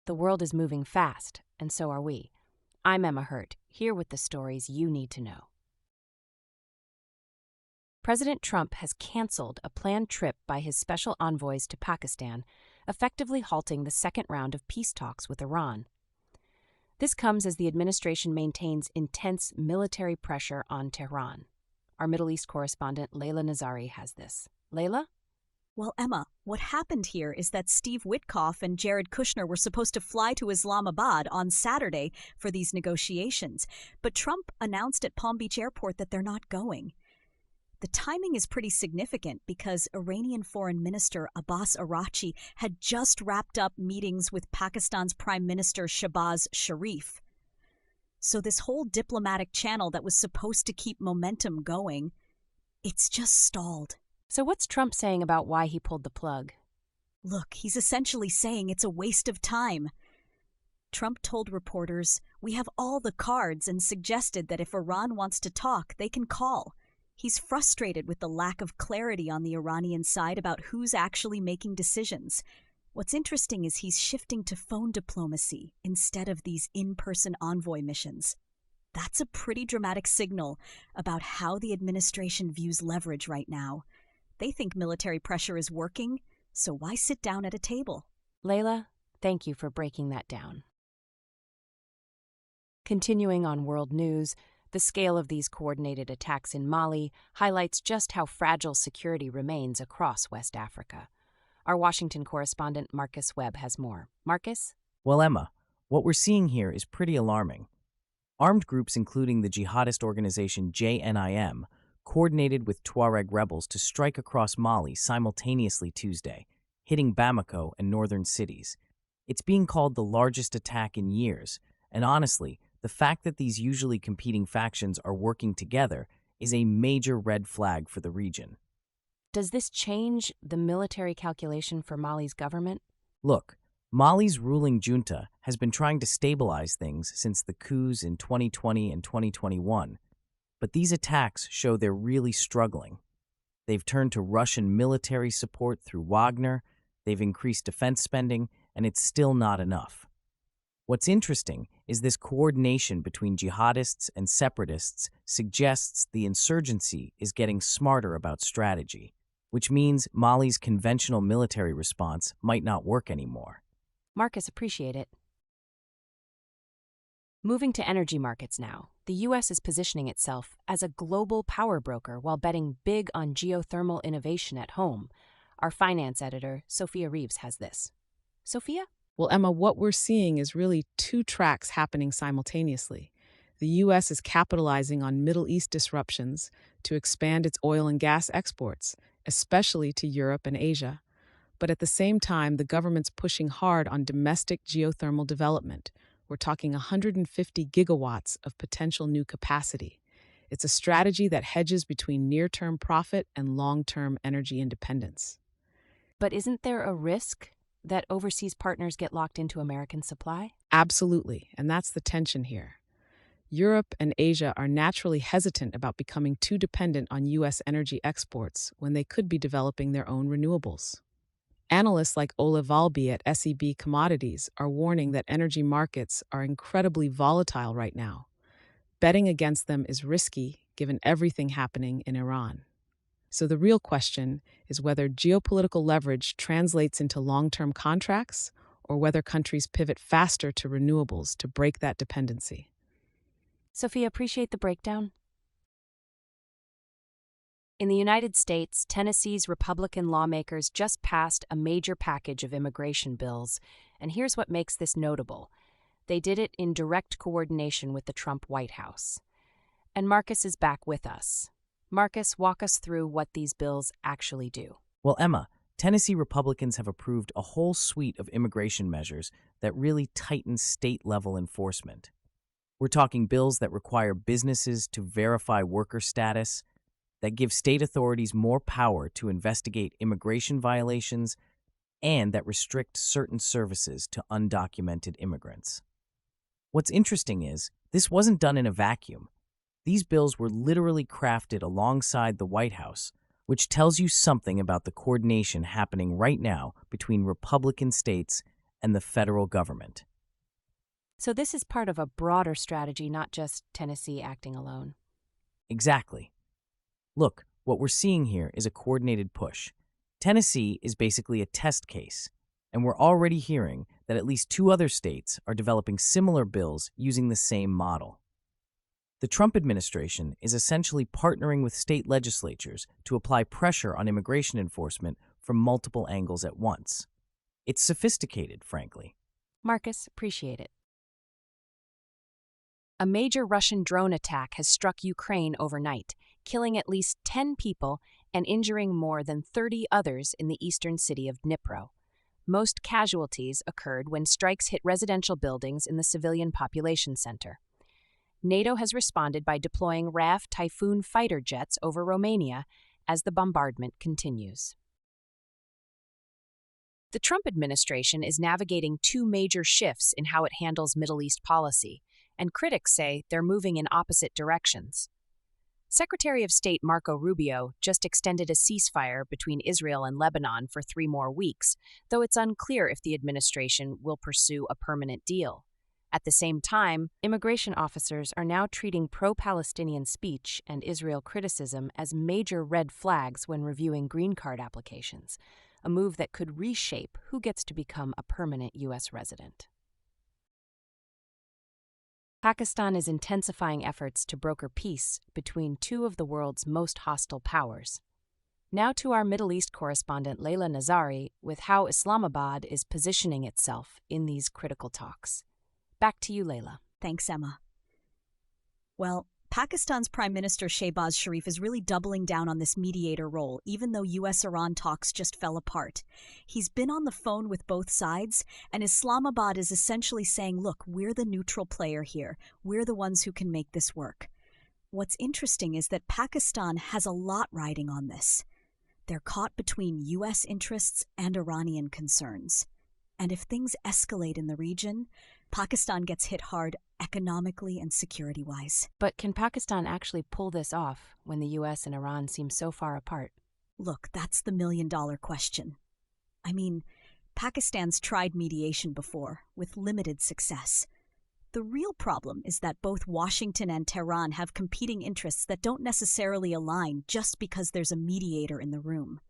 The world is moving fast, and so are we. I'm Emma Hurt, here with the stories you need to know. President Trump has canceled a planned trip by his special envoys to Pakistan, effectively halting the second round of peace talks with Iran. This comes as the administration maintains intense military pressure on Tehran. Our Middle East correspondent Layla Nazari has this. Layla? Well, Emma, what happened here is that Steve Witkoff and Jared Kushner were supposed to fly to Islamabad on Saturday for these negotiations, but Trump announced at Palm Beach Airport that they're not going. The timing is pretty significant because Iranian Foreign Minister Abbas Araghchi had just wrapped up meetings with Pakistan's Prime Minister Shehbaz Sharif. So this whole diplomatic channel that was supposed to keep momentum going, it's just stalled. So what's Trump saying about why he pulled the plug? Look, he's essentially saying it's a waste of time. Trump told reporters, "We have all the cards," and suggested that if Iran wants to talk, they can call. He's frustrated with the lack of clarity on the Iranian side about who's actually making decisions. What's interesting is he's shifting to phone diplomacy instead of these in-person envoy missions. That's a pretty dramatic signal about how the administration views leverage right now. They think military pressure is working, so why sit down at a table? Layla, thank you for breaking that down. Continuing on world news, the scale of these coordinated attacks in Mali highlights just how fragile security remains across West Africa. Our Washington correspondent Marcus Webb has more. Marcus? Well, Emma, what we're seeing here is pretty alarming. Armed groups including the jihadist organization JNIM coordinated with Tuareg rebels to strike across Mali simultaneously Tuesday, hitting Bamako and northern cities. It's being called the largest attack in years, and honestly, the fact that these usually competing factions are working together is a major red flag for the region. Does this change the military calculation for Mali's government? Look, Mali's ruling junta has been trying to stabilize things since the coups in 2020 and 2021, but these attacks show they're really struggling. They've turned to Russian military support through Wagner, they've increased defense spending, and it's still not enough. What's interesting is this coordination between jihadists and separatists suggests the insurgency is getting smarter about strategy, which means Mali's conventional military response might not work anymore. Marcus, appreciate it. Moving to energy markets now, the U.S. is positioning itself as a global power broker while betting big on geothermal innovation at home. Our finance editor, Sophia Reeves, has this. Sophia? Well, Emma, what we're seeing is really two tracks happening simultaneously. The U.S. is capitalizing on Middle East disruptions to expand its oil and gas exports, especially to Europe and Asia. But at the same time, the government's pushing hard on domestic geothermal development. We're talking 150 gigawatts of potential new capacity. It's a strategy that hedges between near-term profit and long-term energy independence. But isn't there a risk that overseas partners get locked into American supply? Absolutely, and that's the tension here. Europe and Asia are naturally hesitant about becoming too dependent on U.S. energy exports when they could be developing their own renewables. Analysts like Ole Valby at SEB Commodities are warning that energy markets are incredibly volatile right now. Betting against them is risky given everything happening in Iran. So the real question is whether geopolitical leverage translates into long-term contracts or whether countries pivot faster to renewables to break that dependency. Sophia, appreciate the breakdown. In the United States, Tennessee's Republican lawmakers just passed a major package of immigration bills, and here's what makes this notable. They did it in direct coordination with the Trump White House. And Marcus is back with us. Marcus, walk us through what these bills actually do. Well, Emma, Tennessee Republicans have approved a whole suite of immigration measures that really tighten state-level enforcement. We're talking bills that require businesses to verify worker status, that give state authorities more power to investigate immigration violations, and that restrict certain services to undocumented immigrants. What's interesting is, this wasn't done in a vacuum. These bills were literally crafted alongside the White House, which tells you something about the coordination happening right now between Republican states and the federal government. So this is part of a broader strategy, not just Tennessee acting alone. Exactly. Look, what we're seeing here is a coordinated push. Tennessee is basically a test case, and we're already hearing that at least 2 other states are developing similar bills using the same model. The Trump administration is essentially partnering with state legislatures to apply pressure on immigration enforcement from multiple angles at once. It's sophisticated, frankly. Marcus, appreciate it. A major Russian drone attack has struck Ukraine overnight, killing at least 10 people and injuring more than 30 others in the eastern city of Dnipro. Most casualties occurred when strikes hit residential buildings in the civilian population center. NATO has responded by deploying RAF Typhoon fighter jets over Romania as the bombardment continues. The Trump administration is navigating 2 major shifts in how it handles Middle East policy, and critics say they're moving in opposite directions. Secretary of State Marco Rubio just extended a ceasefire between Israel and Lebanon for 3 more weeks, though it's unclear if the administration will pursue a permanent deal. At the same time, immigration officers are now treating pro-Palestinian speech and Israel criticism as major red flags when reviewing green card applications, a move that could reshape who gets to become a permanent U.S. resident. Pakistan is intensifying efforts to broker peace between 2 of the world's most hostile powers. Now to our Middle East correspondent Layla Nazari with how Islamabad is positioning itself in these critical talks. Back to you, Layla. Thanks, Emma. Well, Pakistan's Prime Minister Shehbaz Sharif is really doubling down on this mediator role, even though U.S.-Iran talks just fell apart. He's been on the phone with both sides, and Islamabad is essentially saying, look, we're the neutral player here. We're the ones who can make this work. What's interesting is that Pakistan has a lot riding on this. They're caught between U.S. interests and Iranian concerns. And if things escalate in the region, Pakistan gets hit hard economically and security-wise. But can Pakistan actually pull this off when the U.S. and Iran seem so far apart? Look, that's the million-dollar question. I mean, Pakistan's tried mediation before, with limited success. The real problem is that both Washington and Tehran have competing interests that don't necessarily align just because there's a mediator in the room.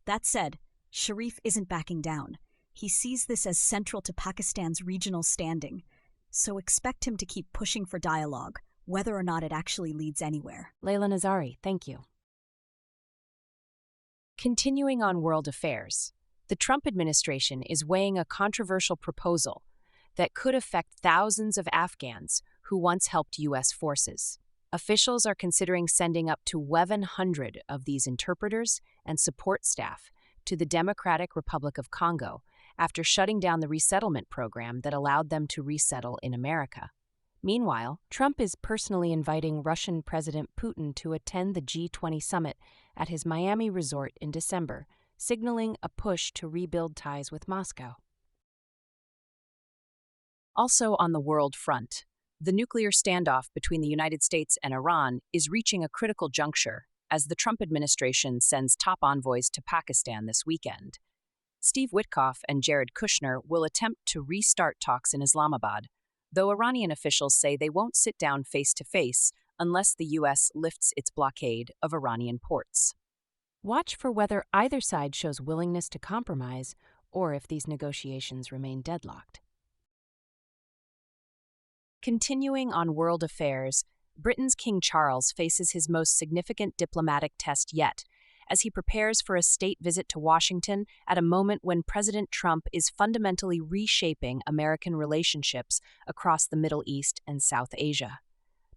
That said, Sharif isn't backing down. He sees this as central to Pakistan's regional standing, so expect him to keep pushing for dialogue, whether or not it actually leads anywhere. Layla Nazari, thank you. Continuing on world affairs, the Trump administration is weighing a controversial proposal that could affect thousands of Afghans who once helped U.S. forces. Officials are considering sending up to 1,100 of these interpreters and support staff to the Democratic Republic of Congo after shutting down the resettlement program that allowed them to resettle in America. Meanwhile, Trump is personally inviting Russian President Putin to attend the G20 summit at his Miami resort in December, signaling a push to rebuild ties with Moscow. Also on the world front, the nuclear standoff between the United States and Iran is reaching a critical juncture as the Trump administration sends top envoys to Pakistan this weekend. Steve Witkoff and Jared Kushner will attempt to restart talks in Islamabad, though Iranian officials say they won't sit down face-to-face unless the U.S. lifts its blockade of Iranian ports. Watch for whether either side shows willingness to compromise or if these negotiations remain deadlocked. Continuing on world affairs, Britain's King Charles faces his most significant diplomatic test yet, as he prepares for a state visit to Washington at a moment when President Trump is fundamentally reshaping American relationships across the Middle East and South Asia.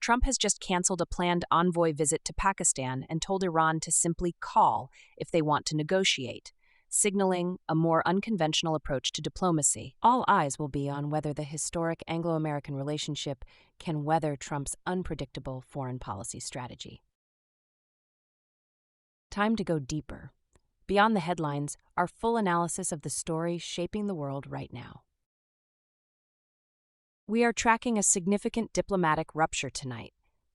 Trump has just canceled a planned envoy visit to Pakistan and told Iran to simply call if they want to negotiate, signaling a more unconventional approach to diplomacy. All eyes will be on whether the historic Anglo-American relationship can weather Trump's unpredictable foreign policy strategy. Time to go deeper. Beyond the headlines, our full analysis of the story shaping the world right now. We are tracking a significant diplomatic rupture tonight.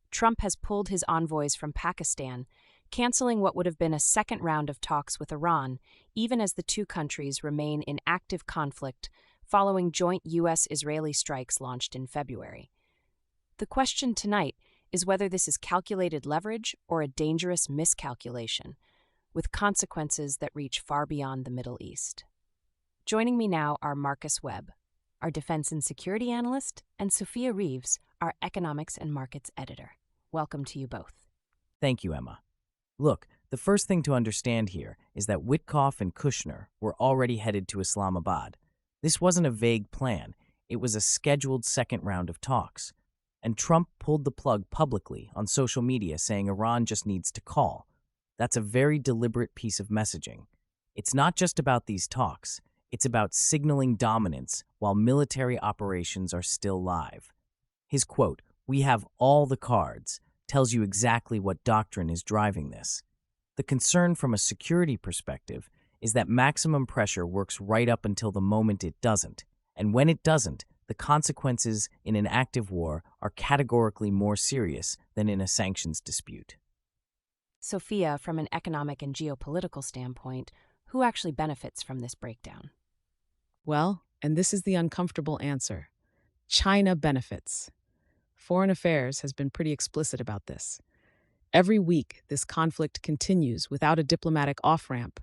Trump has pulled his envoys from Pakistan, canceling what would have been a second round of talks with Iran, even as the 2 countries remain in active conflict following joint U.S.-Israeli strikes launched in February. The question tonight is whether this is calculated leverage or a dangerous miscalculation, with consequences that reach far beyond the Middle East. Joining me now are Marcus Webb, our defense and security analyst, and Sophia Reeves, our economics and markets editor. Welcome to you both. Thank you, Emma. Look, the first thing to understand here is that Witkoff and Kushner were already headed to Islamabad. This wasn't a vague plan. It was a scheduled second round of talks. And Trump pulled the plug publicly on social media, saying Iran just needs to call. That's a very deliberate piece of messaging. It's not just about these talks. It's about signaling dominance while military operations are still live. His quote, "We have all the cards," tells you exactly what doctrine is driving this. The concern from a security perspective is that maximum pressure works right up until the moment it doesn't. And when it doesn't, the consequences in an active war are categorically more serious than in a sanctions dispute. Sophia, from an economic and geopolitical standpoint, who actually benefits from this breakdown? Well, and this is the uncomfortable answer. China benefits. Foreign Affairs has been pretty explicit about this. Every week, this conflict continues without a diplomatic off-ramp.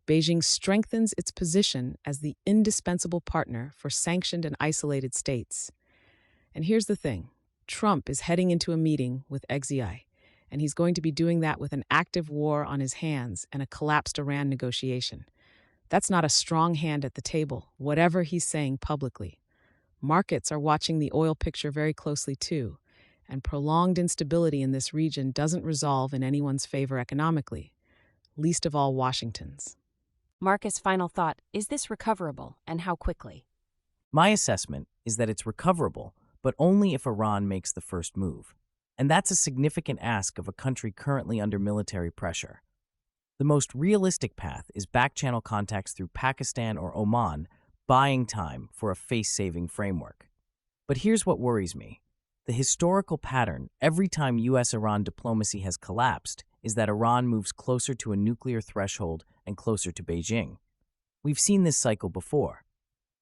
Beijing strengthens its position as the indispensable partner for sanctioned and isolated states. And here's the thing. Trump is heading into a meeting with Xi, and he's going to be doing that with an active war on his hands and a collapsed Iran negotiation. That's not a strong hand at the table, whatever he's saying publicly. Markets are watching the oil picture very closely too, and prolonged instability in this region doesn't resolve in anyone's favor economically, least of all Washington's. Marcus, final thought, is this recoverable, and how quickly? My assessment is that it's recoverable, but only if Iran makes the first move. And that's a significant ask of a country currently under military pressure. The most realistic path is back-channel contacts through Pakistan or Oman, buying time for a face-saving framework. But here's what worries me. The historical pattern, every time U.S.-Iran diplomacy has collapsed, is that Iran moves closer to a nuclear threshold and closer to Beijing. We've seen this cycle before.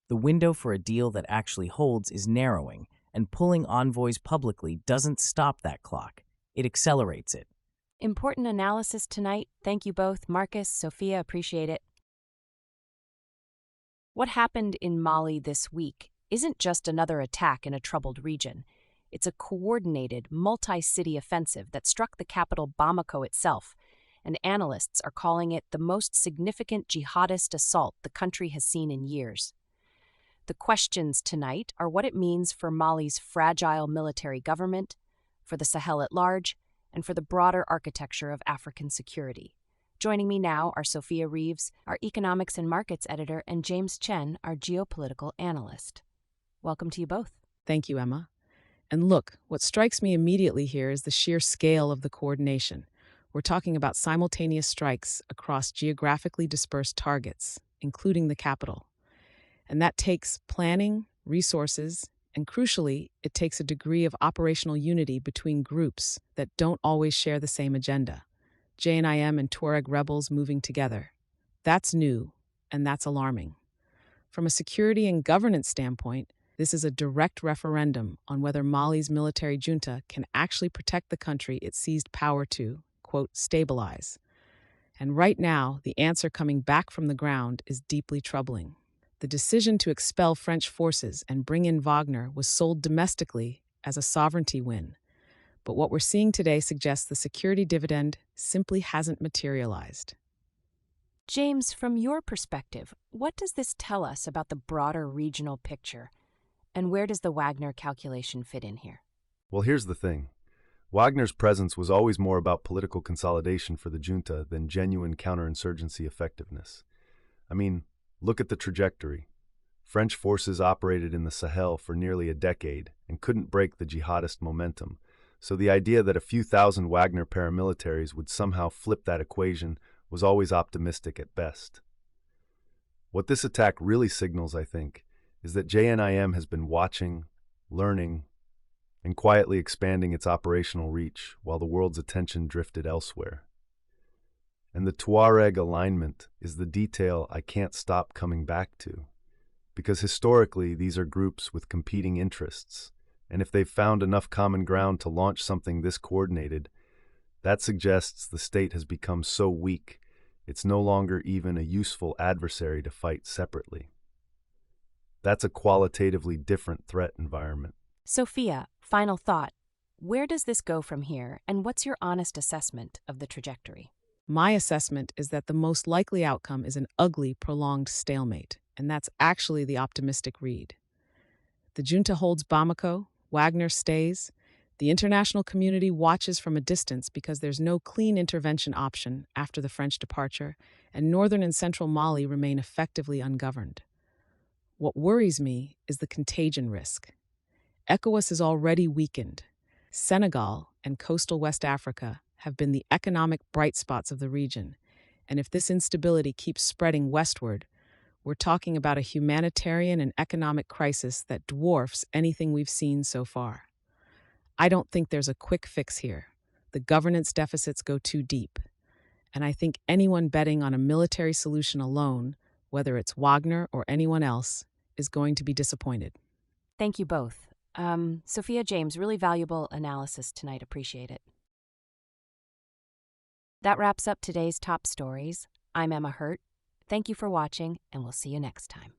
The window for a deal that actually holds is narrowing, and pulling envoys publicly doesn't stop that clock. It accelerates it. Important analysis tonight. Thank you both, Marcus, Sophia, appreciate it. What happened in Mali this week isn't just another attack in a troubled region. It's a coordinated, multi-city offensive that struck the capital Bamako itself, and analysts are calling it the most significant jihadist assault the country has seen in years. The questions tonight are what it means for Mali's fragile military government, for the Sahel at large, and for the broader architecture of African security. Joining me now are Sophia Reeves, our economics and markets editor, and James Chen, our geopolitical analyst. Welcome to you both. Thank you, Emma. And look, what strikes me immediately here is the sheer scale of the coordination. We're talking about simultaneous strikes across geographically dispersed targets, including the capital. And that takes planning, resources, and crucially, it takes a degree of operational unity between groups that don't always share the same agenda. JNIM and Tuareg rebels moving together. That's new, and that's alarming. From a security and governance standpoint, this is a direct referendum on whether Mali's military junta can actually protect the country it seized power to, quote, stabilize. And right now, the answer coming back from the ground is deeply troubling. The decision to expel French forces and bring in Wagner was sold domestically as a sovereignty win. But what we're seeing today suggests the security dividend simply hasn't materialized. James, from your perspective, what does this tell us about the broader regional picture? And where does the Wagner calculation fit in here? Well, here's the thing. Wagner's presence was always more about political consolidation for the junta than genuine counterinsurgency effectiveness. I mean, look at the trajectory. French forces operated in the Sahel for nearly a decade and couldn't break the jihadist momentum. So the idea that a few thousand Wagner paramilitaries would somehow flip that equation was always optimistic at best. What this attack really signals, I think, is that JNIM has been watching, learning, and quietly expanding its operational reach while the world's attention drifted elsewhere. And the Tuareg alignment is the detail I can't stop coming back to. because historically these are groups with competing interests, and if they've found enough common ground to launch something this coordinated, that suggests the state has become so weak it's no longer even a useful adversary to fight separately. That's a qualitatively different threat environment. Sophia, final thought. Where does this go from here, and what's your honest assessment of the trajectory? My assessment is that the most likely outcome is an ugly, prolonged stalemate, and that's actually the optimistic read. The junta holds Bamako, Wagner stays, the international community watches from a distance because there's no clean intervention option after the French departure, and northern and central Mali remain effectively ungoverned. What worries me is the contagion risk. ECOWAS is already weakened. Senegal and coastal West Africa have been the economic bright spots of the region, and if this instability keeps spreading westward, we're talking about a humanitarian and economic crisis that dwarfs anything we've seen so far. I don't think there's a quick fix here. The governance deficits go too deep, and I think anyone betting on a military solution alone, whether it's Wagner or anyone else, is going to be disappointed. Thank you both. Sophia, James, really valuable analysis tonight. Appreciate it. That wraps up today's top stories. I'm Emma Hurt. Thank you for watching, and we'll see you next time.